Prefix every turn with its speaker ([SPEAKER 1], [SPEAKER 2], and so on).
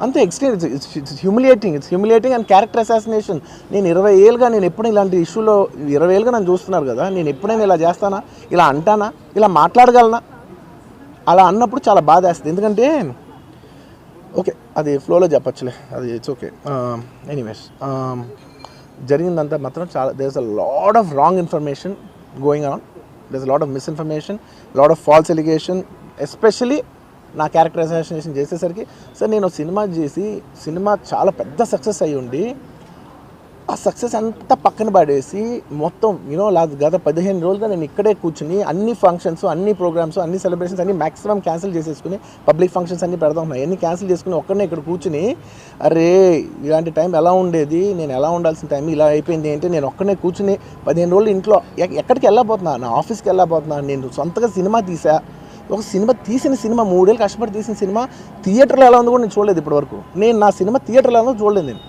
[SPEAKER 1] అంతే extreme. It's humiliating and character assassination. నేను 20 ఏళ్ళుగా నేను ఎప్పుడైనా ఇలాంటి ఇష్యూలో 20 ఏళ్ళుగా నన్ను చూస్తున్నారు కదా, నేను ఎప్పుడైనా ఇలా చేస్తానా, ఇలా అంటానా, ఇలా మాట్లాడగలనా? అలా అన్నప్పుడు చాలా బాధ వేస్తుంది. ఎందుకంటే ఓకే అది ఫ్లోలో చెప్పచ్చులే, అది ఇట్స్ ఓకే. ఎనీవేస్ జరిగిందంతా మాత్రం చాలా there is a lot of wrong information going on, there is a lot of misinformation, lot of false allegation, especially నా క్యారెక్టర్ అసాసినేషన్ చేసేసరికి. సార్ నేను సినిమా చేసి సినిమా చాలా పెద్ద సక్సెస్ అయ్యి ఉండి ఆ సక్సెస్ అంతా పక్కన పడేసి మొత్తం గత 15 రోజులుగా నేను ఇక్కడే కూర్చుని అన్ని ఫంక్షన్స్, అన్ని ప్రోగ్రామ్స్, అన్ని సెలబ్రేషన్స్ అన్ని మ్యాక్సిమం క్యాన్సిల్ చేసేసుకుని, పబ్లిక్ ఫంక్షన్స్ అన్ని పెడతా ఉన్నాయి, అన్ని క్యాన్సిల్ చేసుకుని ఒక్కడనే ఇక్కడ కూర్చుని అరే ఇలాంటి టైం ఎలా ఉండేది, నేను ఎలా ఉండాల్సిన టైం ఇలా అయిపోయింది ఏంటి, నేను ఒక్కడనే కూర్చుని 15 రోజులు ఇంట్లో ఎక్కడికి వెళ్ళబోతున్నా, నా ఆఫీస్కి వెళ్ళబోతున్నా, నేను సొంతగా సినిమా తీసా. ఒక తీసిన సినిమా 3 ఏళ్ళు కష్టపడి తీసిన సినిమా థియేటర్లో ఎలా ఉందో కూడా నేను చూడలేదు ఇప్పటివరకు. నేను నా సినిమా థియేటర్లో ఎలా ఉందో చూడలేదు నేను.